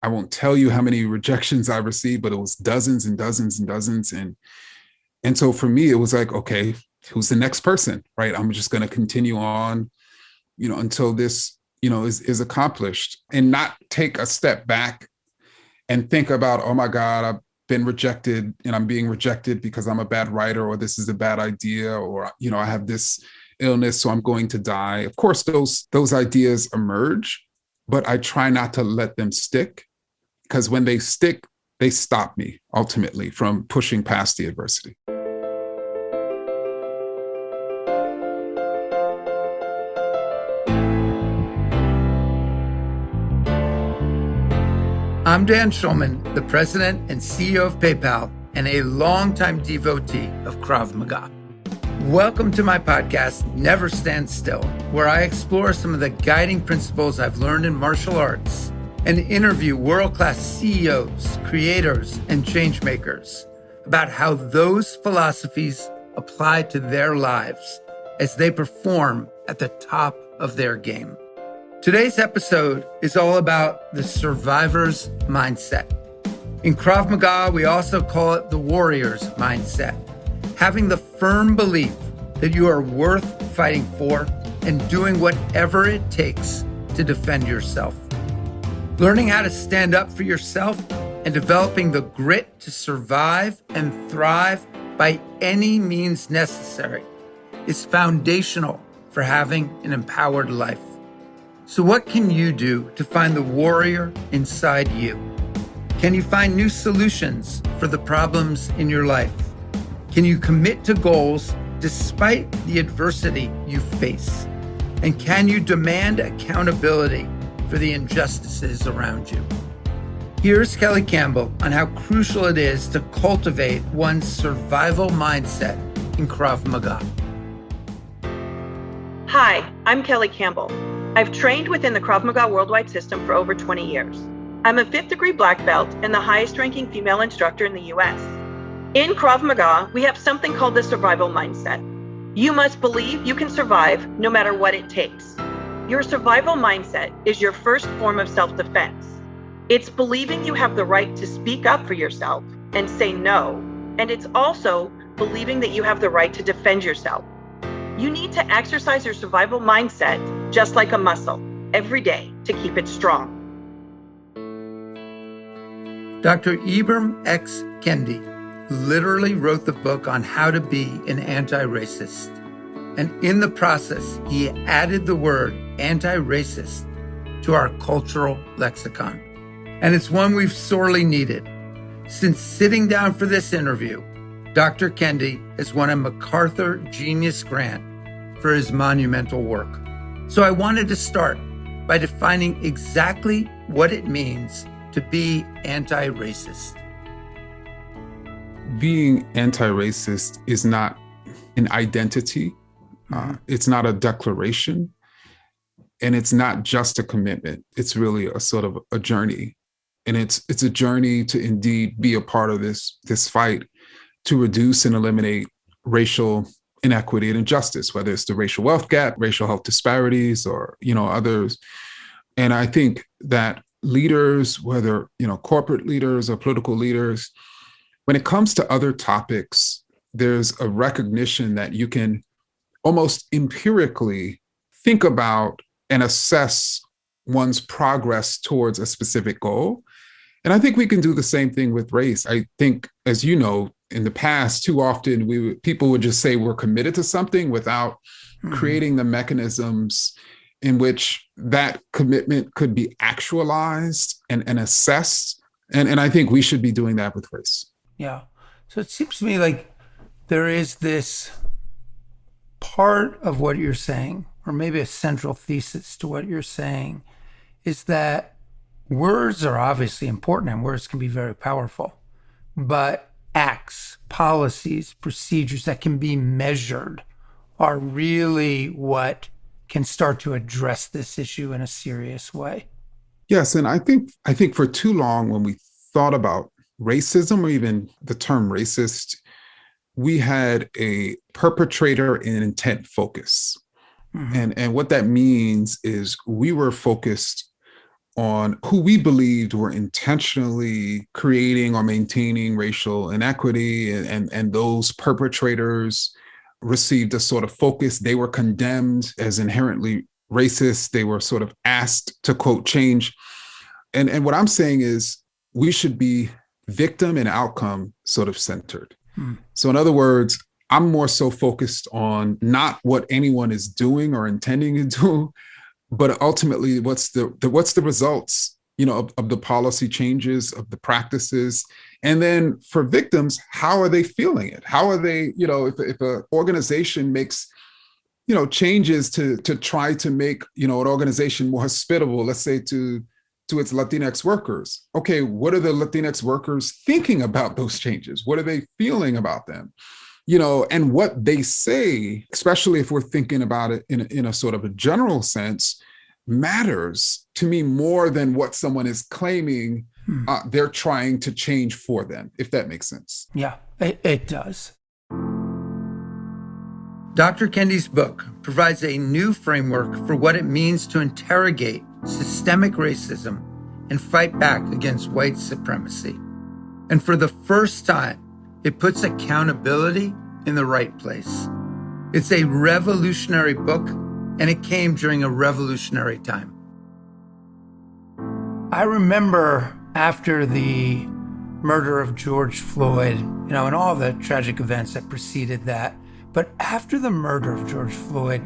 I won't tell you how many rejections I received, but it was dozens and dozens and dozens. And so for me, it was like, okay, who's the next person, right? I'm just going to continue on, until this, is accomplished, and not take a step back and think about, oh my God, I've been rejected and I'm being rejected because I'm a bad writer, or this is a bad idea, or, I have this illness, so I'm going to die. Of course, those ideas emerge, but I try not to let them stick, because when they stick, they stop me ultimately from pushing past the adversity. I'm Dan Schulman, the president and CEO of PayPal and a longtime devotee of Krav Maga. Welcome to my podcast, Never Stand Still, where I explore some of the guiding principles I've learned in martial arts and interview world-class CEOs, creators, and changemakers about how those philosophies apply to their lives as they perform at the top of their game. Today's episode is all about the survivor's mindset. In Krav Maga, we also call it the warrior's mindset, having the firm belief that you are worth fighting for and doing whatever it takes to defend yourself. Learning how to stand up for yourself and developing the grit to survive and thrive by any means necessary is foundational for having an empowered life. So what can you do to find the warrior inside you? Can you find new solutions for the problems in your life? Can you commit to goals despite the adversity you face? And can you demand accountability for the injustices around you? Here's Kelly Campbell on how crucial it is to cultivate one's survival mindset in Krav Maga. Hi, I'm Kelly Campbell. I've trained within the Krav Maga worldwide system for over 20 years. I'm a 5th degree black belt and the highest ranking female instructor in the US. In Krav Maga, we have something called the survival mindset. You must believe you can survive no matter what it takes. Your survival mindset is your first form of self-defense. It's believing you have the right to speak up for yourself and say no. And it's also believing that you have the right to defend yourself. You need to exercise your survival mindset just like a muscle every day to keep it strong. Dr. Ibram X. Kendi literally wrote the book on how to be an anti-racist. And in the process, he added the word anti-racist to our cultural lexicon. And it's one we've sorely needed. Since sitting down for this interview, Dr. Kendi has won a MacArthur Genius Grant for his monumental work. So I wanted to start by defining exactly what it means to be anti-racist. Being anti-racist is not an identity. It's not a declaration. And it's not just a commitment. It's really a sort of a journey. And it's a journey to indeed be a part of this fight to reduce and eliminate racial inequity and injustice, whether it's the racial wealth gap, racial health disparities, or, others. And I think that leaders, whether, corporate leaders or political leaders, when it comes to other topics, there's a recognition that you can almost empirically think about and assess one's progress towards a specific goal. And I think we can do the same thing with race. I think, as you know, in the past, too often people would just say we're committed to something without creating the mechanisms in which that commitment could be actualized and assessed. And I think we should be doing that with race. Yeah. So it seems to me like there is this part of what you're saying, or maybe a central thesis to what you're saying, is that words are obviously important and words can be very powerful, but acts, policies, procedures that can be measured are really what can start to address this issue in a serious way. Yes, and I think for too long when we thought about racism, or even the term racist, we had a perpetrator and intent focus. And what that means is we were focused on who we believed were intentionally creating or maintaining racial inequity, and those perpetrators received a sort of focus. They were condemned as inherently racist. They were sort of asked to, quote, change. And what I'm saying is we should be victim and outcome sort of centered. So in other words, I'm more so focused on not what anyone is doing or intending to do, but ultimately what's the results, of the policy changes, of the practices. And then for victims, how are they feeling it? How are they, if an organization makes, changes to try to make, an organization more hospitable, let's say to its Latinx workers. Okay, what are the Latinx workers thinking about those changes? What are they feeling about them? And what they say, especially if we're thinking about it in a sort of a general sense, matters to me more than what someone is claiming they're trying to change for them, if that makes sense. Yeah, it does. Dr. Kendi's book provides a new framework for what it means to interrogate systemic racism and fight back against white supremacy. And for the first time, it puts accountability in the right place. It's a revolutionary book, and it came during a revolutionary time. I remember after the murder of George Floyd, and all the tragic events that preceded that, but after the murder of George Floyd,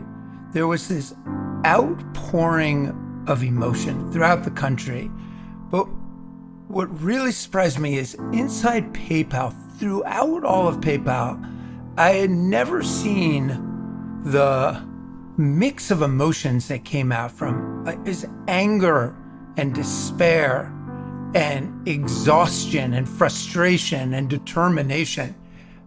there was this outpouring of emotion throughout the country. But what really surprised me is inside PayPal, throughout all of PayPal, I had never seen the mix of emotions that came out from is anger and despair and exhaustion and frustration and determination.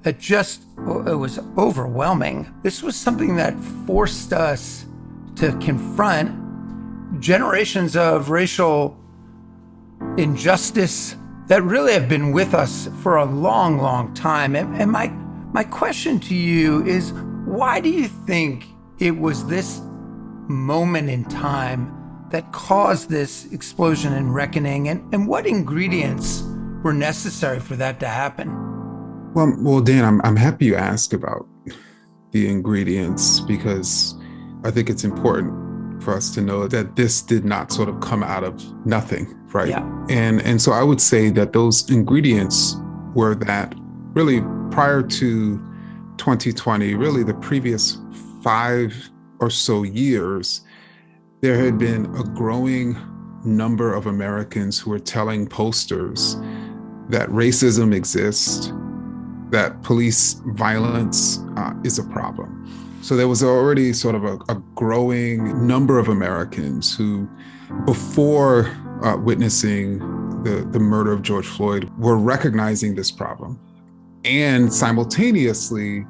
It was overwhelming. This was something that forced us to confront generations of racial injustice that really have been with us for a long, long time. And my question to you is, why do you think it was this moment in time that caused this explosion and reckoning? And what ingredients were necessary for that to happen? Well, Dan, I'm happy you asked about the ingredients, because I think it's important for us to know that this did not sort of come out of nothing, right? Yeah. And so I would say that those ingredients were that really prior to 2020, really the previous 5 or so years, there had been a growing number of Americans who were telling posters that racism exists, that police violence is a problem. So there was already sort of a growing number of Americans who, before witnessing the murder of George Floyd, were recognizing this problem. And simultaneously,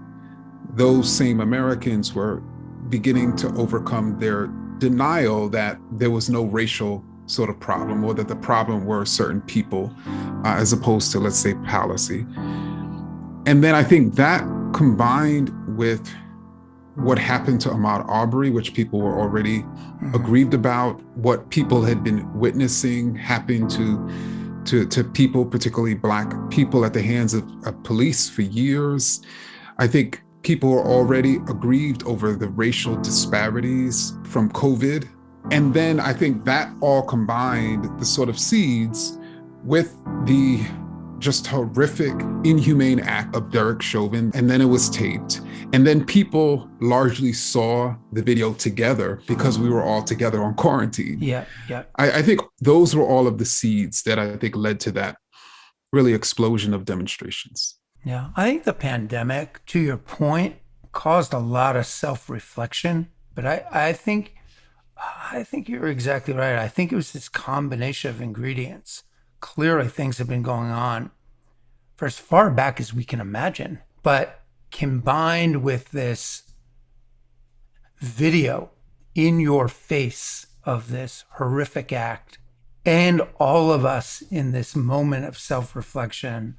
those same Americans were beginning to overcome their denial that there was no racial sort of problem, or that the problem were certain people, as opposed to, let's say, policy. And then I think that combined with what happened to Ahmaud Arbery, which people were already aggrieved about, what people had been witnessing happen to people, particularly Black people, at the hands of police for years. I think people were already aggrieved over the racial disparities from COVID. And then I think that all combined the sort of seeds with the just horrific, inhumane act of Derek Chauvin. And then it was taped. And then people largely saw the video together because we were all together on quarantine. Yeah. I think those were all of the seeds that I think led to that really explosion of demonstrations. Yeah. I think the pandemic, to your point, caused a lot of self-reflection. But I think you're exactly right. I think it was this combination of ingredients. Clearly, things have been going on for as far back as we can imagine, but combined with this video in your face of this horrific act, and all of us in this moment of self-reflection,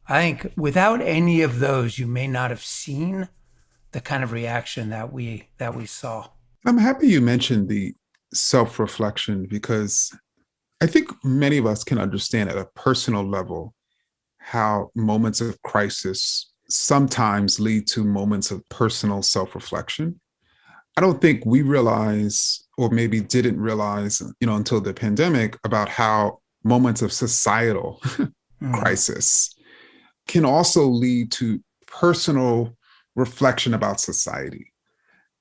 I think without any of those, you may not have seen the kind of reaction that we saw. I'm happy you mentioned the self-reflection, because I think many of us can understand at a personal level how moments of crisis sometimes lead to moments of personal self-reflection. I don't think we realize, or maybe didn't realize, until the pandemic, about how moments of societal crisis can also lead to personal reflection about society.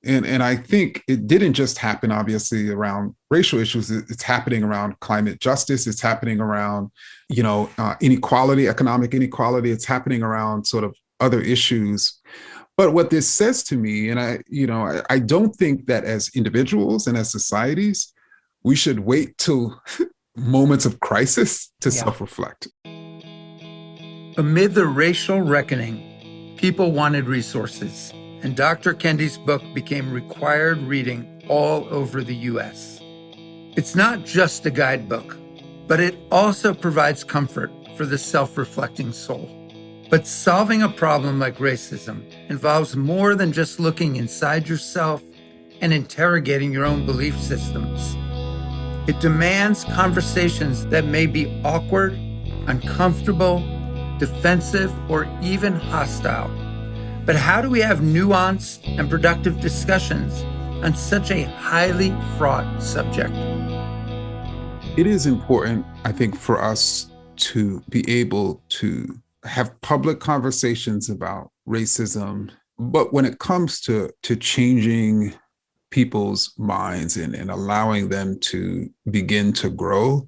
And I think it didn't just happen, obviously, around racial issues. It's happening around climate justice. It's happening around, inequality, economic inequality. It's happening around sort of other issues. But what this says to me, and I don't think that as individuals and as societies, we should wait till moments of crisis to self-reflect. Amid the racial reckoning, people wanted resources, and Dr. Kendi's book became required reading all over the U.S. It's not just a guidebook, but it also provides comfort for the self-reflecting soul. But solving a problem like racism involves more than just looking inside yourself and interrogating your own belief systems. It demands conversations that may be awkward, uncomfortable, defensive, or even hostile. But how do we have nuanced and productive discussions on such a highly fraught subject? It is important, I think, for us to be able to have public conversations about racism. But when it comes to changing people's minds and allowing them to begin to grow,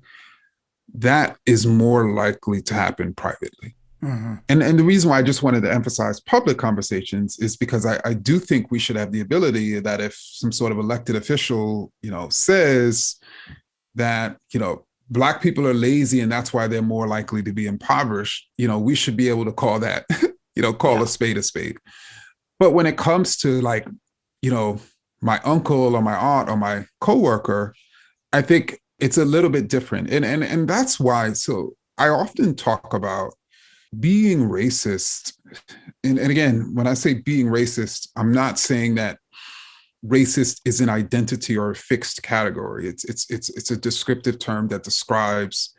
that is more likely to happen privately. Mm-hmm. And the reason why I just wanted to emphasize public conversations is because I do think we should have the ability that if some sort of elected official, says that, Black people are lazy and that's why they're more likely to be impoverished, we should be able to call that, a spade a spade. But when it comes to my uncle or my aunt or my coworker, I think it's a little bit different. And that's why, so I often talk about being racist. And again, when I say being racist, I'm not saying that racist is an identity or a fixed category. It's a descriptive term that describes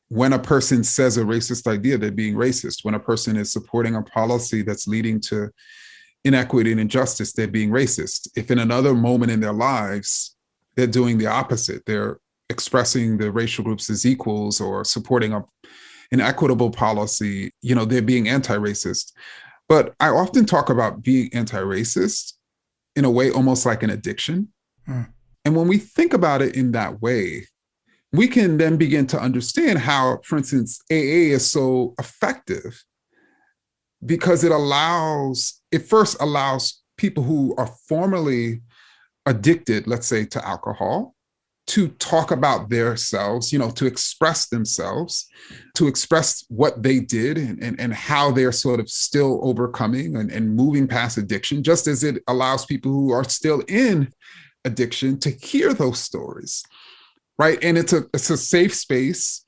when a person says a racist idea, they're being racist. When a person is supporting a policy that's leading to inequity and injustice, they're being racist. If in another moment in their lives, they're doing the opposite, they're expressing the racial groups as equals or supporting an equitable policy, they're being anti-racist. But I often talk about being anti-racist in a way almost like an addiction. And when we think about it in that way, we can then begin to understand how, for instance, AA is so effective because it first allows people who are formerly addicted, let's say, to alcohol, to talk about themselves, to express themselves, to express what they did and how they're sort of still overcoming and moving past addiction, just as it allows people who are still in addiction to hear those stories, right? And it's a safe space,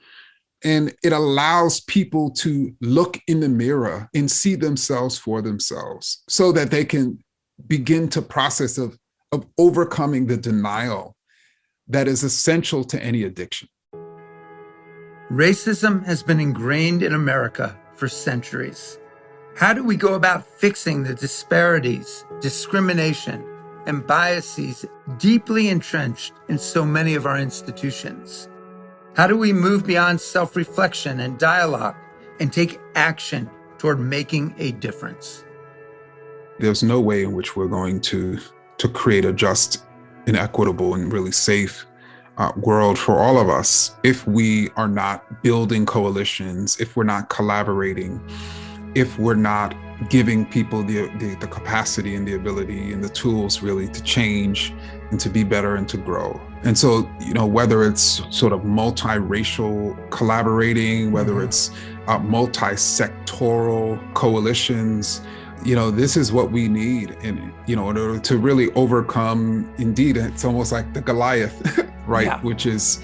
and it allows people to look in the mirror and see themselves for themselves so that they can begin to process of overcoming the denial that is essential to any addiction. Racism has been ingrained in America for centuries. How do we go about fixing the disparities, discrimination, and biases deeply entrenched in so many of our institutions? How do we move beyond self-reflection and dialogue and take action toward making a difference? There's no way in which we're going to create a just, an equitable, and really safe world for all of us if we are not building coalitions, if we're not collaborating, if we're not giving people the capacity and the ability and the tools really to change and to be better and to grow. And so, whether it's sort of multiracial collaborating, whether it's multi-sectoral coalitions, this is what we need in order to really overcome, indeed, it's almost like the Goliath, right? Yeah. Which is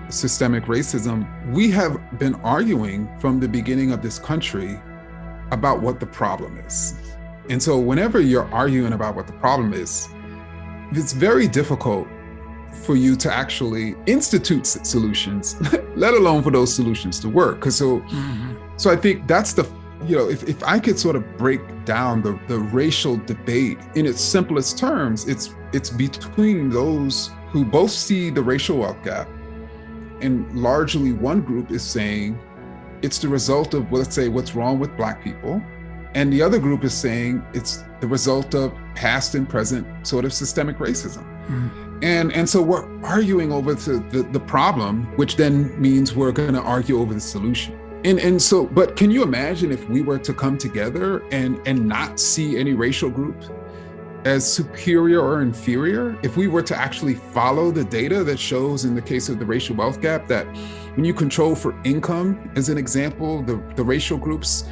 systemic racism. We have been arguing from the beginning of this country about what the problem is. And so whenever you're arguing about what the problem is, it's very difficult for you to actually institute solutions, let alone for those solutions to work. Because so I think that's the, if I could sort of break down the racial debate in its simplest terms, it's between those who both see the racial wealth gap, and largely one group is saying it's the result of, let's say, what's wrong with Black people, and the other group is saying it's the result of past and present sort of systemic racism. And so we're arguing over the problem, which then means we're going to argue over the solution. And so, but can you imagine if we were to come together and not see any racial group as superior or inferior? If we were to actually follow the data that shows, in the case of the racial wealth gap, that when you control for income, as an example, the racial groups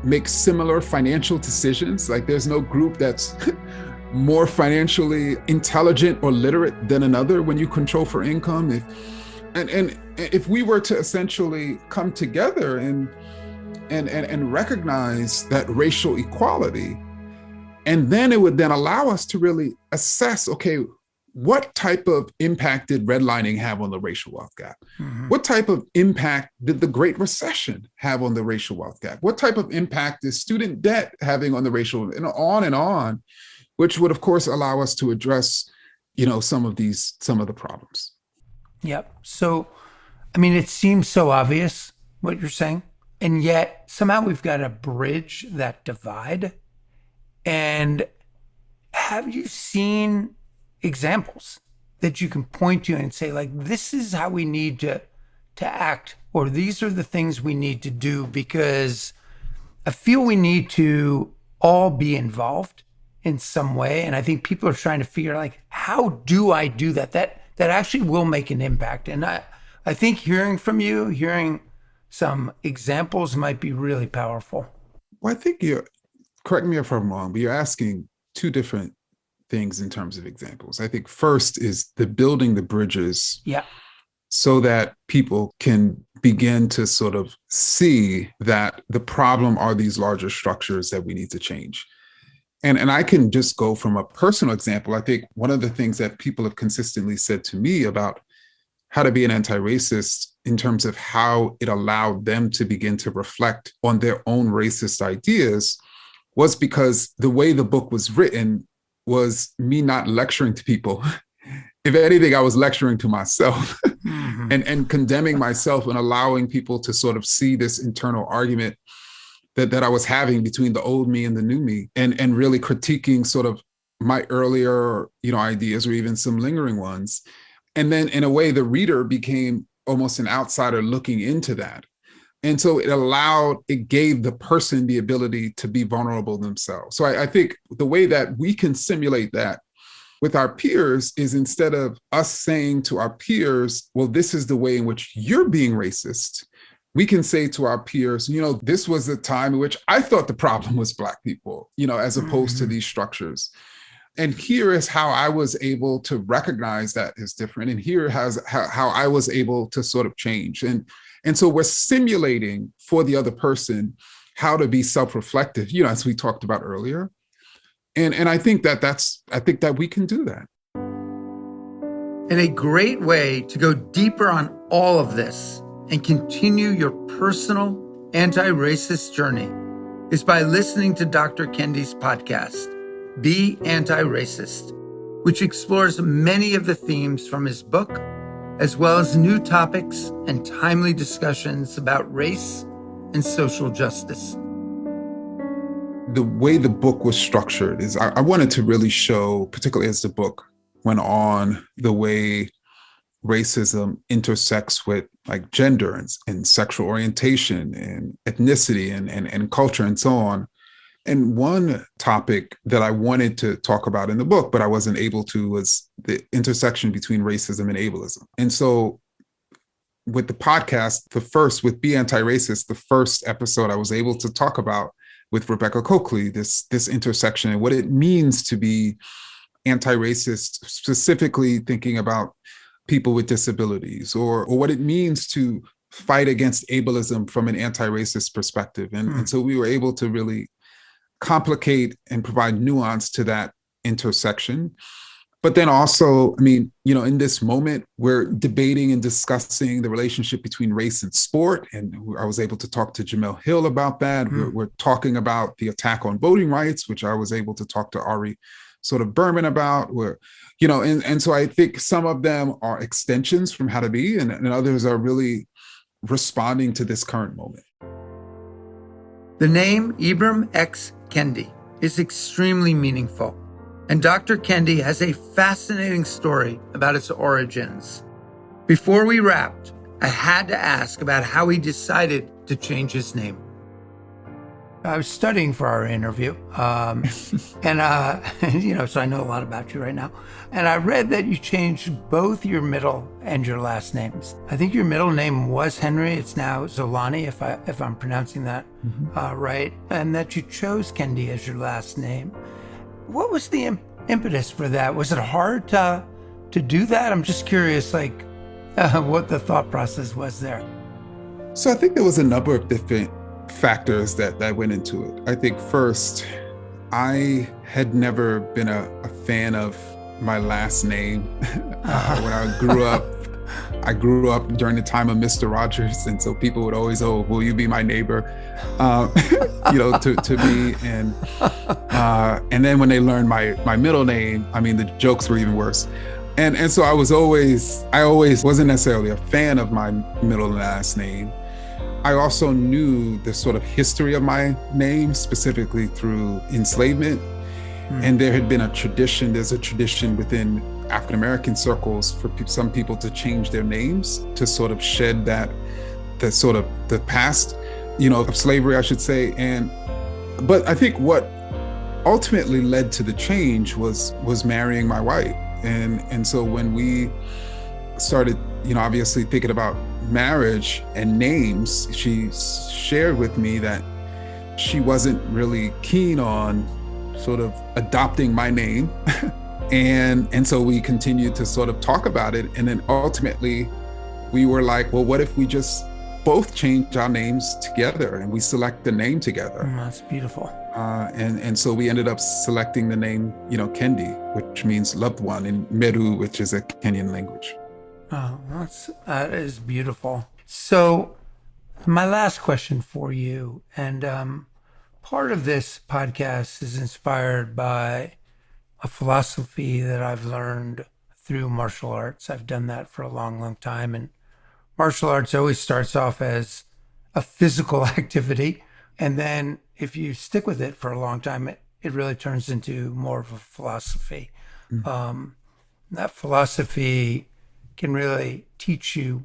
make similar financial decisions. Like there's no group that's more financially intelligent or literate than another when you control for income. If we were to essentially come together and recognize that racial equality, and then it would then allow us to really assess, okay, what type of impact did redlining have on the racial wealth gap? What type of impact did the Great Recession have on the racial wealth gap? What type of impact is student debt having on the racial, and on, which would of course allow us to address, some of the problems. Yep. So, I mean, it seems so obvious what you're saying, and yet somehow we've got to bridge that divide. And have you seen examples that you can point to and say, like, this is how we need to act, or these are the things we need to do? Because I feel we need to all be involved in some way. And I think people are trying to figure, like, how do I do that? That actually will make an impact. And I think hearing from you, hearing some examples might be really powerful. Well, I think correct me if I'm wrong, but you're asking two different things in terms of examples. I think first is the building the bridges, so that people can begin to sort of see that the problem are these larger structures that we need to change. And I can just go from a personal example. I think one of the things that people have consistently said to me about how to be an anti-racist, in terms of how it allowed them to begin to reflect on their own racist ideas, was because the way the book was written was me not lecturing to people. If anything, I was lecturing to myself and condemning myself, and allowing people to sort of see this internal argument that I was having between the old me and the new me, and really critiquing sort of my earlier, ideas, or even some lingering ones. And then in a way, the reader became almost an outsider looking into that. And so it gave the person the ability to be vulnerable themselves. So I think the way that we can simulate that with our peers is, instead of us saying to our peers, well, this is the way in which you're being racist, we can say to our peers, this was a time in which I thought the problem was Black people, as opposed to these structures. And here is how I was able to recognize that is different. And here has how I was able to sort of change. And so we're simulating for the other person how to be self-reflective, as we talked about earlier. And I think that we can do that. And a great way to go deeper on all of this and continue your personal anti-racist journey is by listening to Dr. Kendi's podcast, Be Anti-Racist, which explores many of the themes from his book, as well as new topics and timely discussions about race and social justice. The way the book was structured is I wanted to really show, particularly as the book went on, the way racism intersects with like gender and sexual orientation and ethnicity and culture and so on. And one topic that I wanted to talk about in the book, but I wasn't able to, was the intersection between racism and ableism. And so with the podcast, with Be Anti-Racist, the first episode, I was able to talk about with Rebecca Coakley, this intersection and what it means to be anti-racist, specifically thinking about people with disabilities, or what it means to fight against ableism from an anti-racist perspective. And so we were able to really complicate and provide nuance to that intersection. But then also, I mean, in this moment, we're debating and discussing the relationship between race and sport. And I was able to talk to Jamel Hill about that. We're talking about the attack on voting rights, which I was able to talk to Ari sort of Berman about. And so I think some of them are extensions from How to Be, and others are really responding to this current moment. The name Ibram X. Kendi is extremely meaningful. And Dr. Kendi has a fascinating story about its origins. Before we wrapped, I had to ask about how he decided to change his name. I was studying for our interview, so I know a lot about you right now. And I read that you changed both your middle and your last names. I think your middle name was Henry. It's now Zolani, if I'm pronouncing that right. And that you chose Kendi as your last name. What was the impetus for that? Was it hard to do that? I'm just curious, what the thought process was there. So I think there was a number of different factors that went into it. I think first, I had never been a fan of my last name. When I grew up during the time of Mr. Rogers, and so people would always, will you be my neighbor? To me, and then when they learned my middle name, I mean, the jokes were even worse. And so I always wasn't necessarily a fan of my middle and last name. I also knew the sort of history of my name, specifically through enslavement. And there had been there's a tradition within African-American circles for some people to change their names to sort of shed the past, of slavery, I should say. But I think what ultimately led to the change was marrying my wife. And so when we started, obviously thinking about marriage and names, she shared with me that she wasn't really keen on sort of adopting my name. And so we continued to sort of talk about it. And then ultimately we were like, well, what if we just both change our names together and we select the name together? That's beautiful. And so we ended up selecting the name, Kendi, which means loved one, in Meru, which is a Kenyan language. Oh, that is beautiful. So my last question for you, and part of this podcast is inspired by a philosophy that I've learned through martial arts. I've done that for a long, long time. And martial arts always starts off as a physical activity. And then if you stick with it for a long time, it really turns into more of a philosophy. That philosophy can really teach you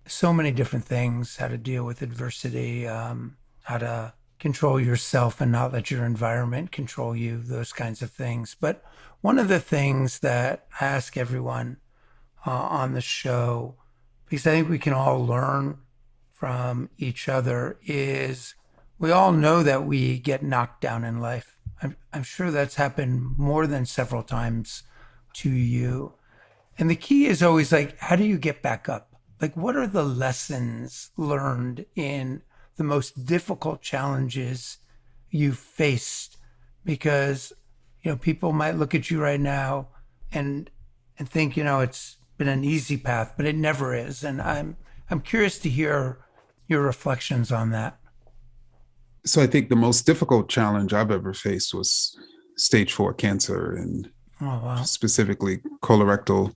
so many different things: how to deal with adversity, how to control yourself and not let your environment control you, those kinds of things. But one of the things that I ask everyone on the show, because I think we can all learn from each other, is we all know that we get knocked down in life. I'm sure that's happened more than several times to you. And the key is always how do you get back up? What are the lessons learned in the most difficult challenges you've faced? Because, people might look at you right now and think, it's been an easy path, but it never is. And I'm curious to hear your reflections on that. So I think the most difficult challenge I've ever faced was stage 4 cancer, and specifically colorectal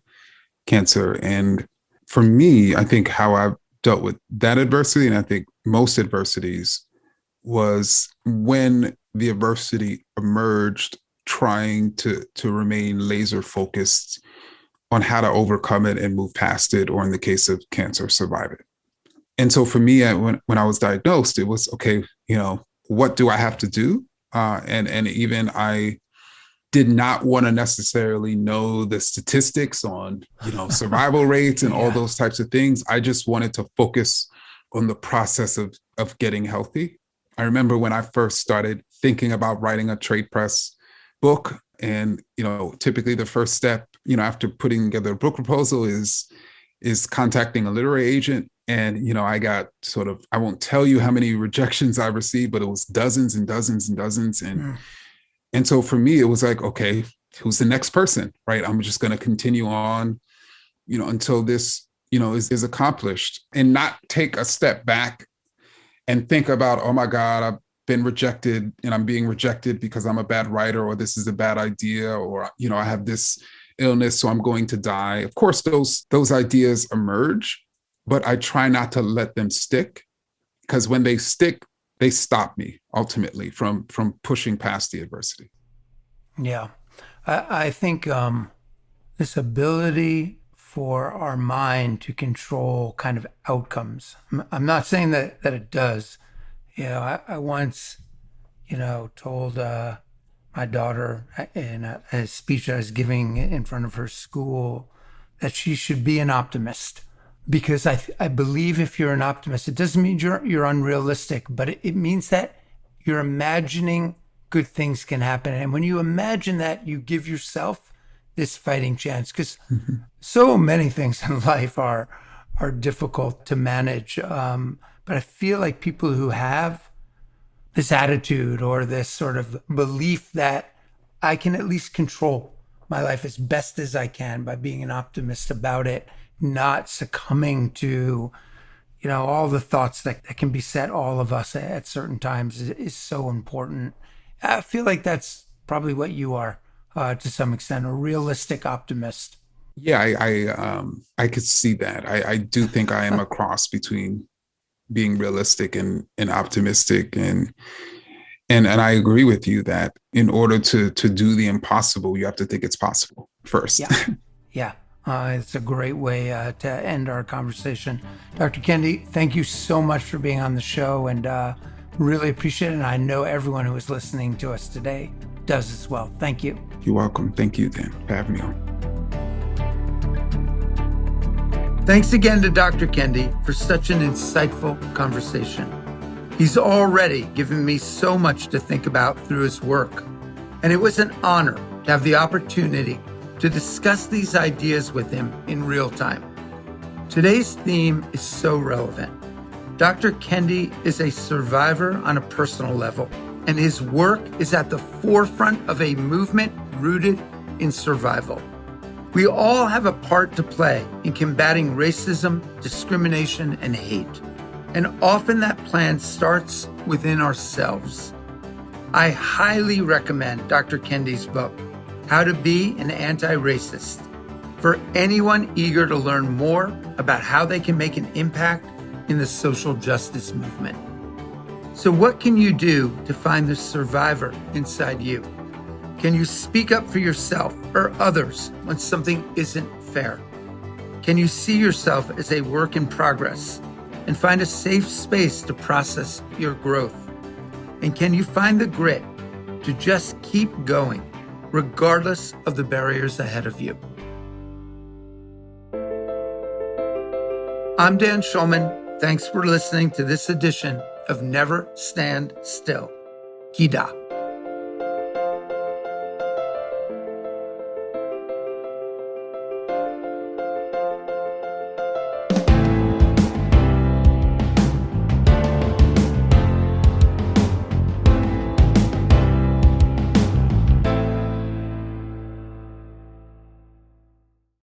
cancer. And for me, I think how I've dealt with that adversity, and I think most adversities, was when the adversity emerged, trying to remain laser focused on how to overcome it and move past it, or in the case of cancer, survive it. And so for me, when I was diagnosed, it was, okay, what do I have to do? And even I did not want to necessarily know the statistics on, survival rates and all those types of things. I just wanted to focus on the process of getting healthy. I remember when I first started thinking about writing a trade press book, and, typically the first step, after putting together a book proposal is contacting a literary agent. And, I got I won't tell you how many rejections I received, but it was dozens and dozens and dozens. And so for me, it was like, okay, who's the next person, right? I'm just going to continue on, until this, is accomplished, and not take a step back and think about, oh my God, I've been rejected and I'm being rejected because I'm a bad writer, or this is a bad idea, or, I have this illness, so I'm going to die. Of course, those ideas emerge, but I try not to let them stick, because when they stick, they stop me ultimately from pushing past the adversity. Yeah. I think this ability for our mind to control kind of outcomes. I'm not saying that it does. I once, told my daughter in a speech I was giving in front of her school that she should be an optimist. Because I believe if you're an optimist, it doesn't mean you're unrealistic, but it means that you're imagining good things can happen. And when you imagine that, you give yourself this fighting chance, because so many things in life are difficult to manage. But I feel like people who have this attitude or this sort of belief that I can at least control my life as best as I can by being an optimist about it, not succumbing to, all the thoughts that can beset all of us at certain times is so important. I feel like that's probably what you are, to some extent, a realistic optimist. Yeah, I could see that. I do think I am a cross between being realistic and optimistic, and I agree with you that in order to do the impossible, you have to think it's possible first. Yeah. It's a great way to end our conversation. Dr. Kendi, thank you so much for being on the show, and really appreciate it. And I know everyone who is listening to us today does as well. Thank you. You're welcome. Thank you, Dan, for having me on. Thanks again to Dr. Kendi for such an insightful conversation. He's already given me so much to think about through his work, and it was an honor to have the opportunity to discuss these ideas with him in real time. Today's theme is so relevant. Dr. Kendi is a survivor on a personal level, and his work is at the forefront of a movement rooted in survival. We all have a part to play in combating racism, discrimination, and hate. And often that plan starts within ourselves. I highly recommend Dr. Kendi's book, How to Be an Anti-Racist, for anyone eager to learn more about how they can make an impact in the social justice movement. So what can you do to find the survivor inside you? Can you speak up for yourself or others when something isn't fair? Can you see yourself as a work in progress and find a safe space to process your growth? And can you find the grit to just keep going, regardless of the barriers ahead of you? I'm Dan Schulman. Thanks for listening to this edition of Never Stand Still. Kida.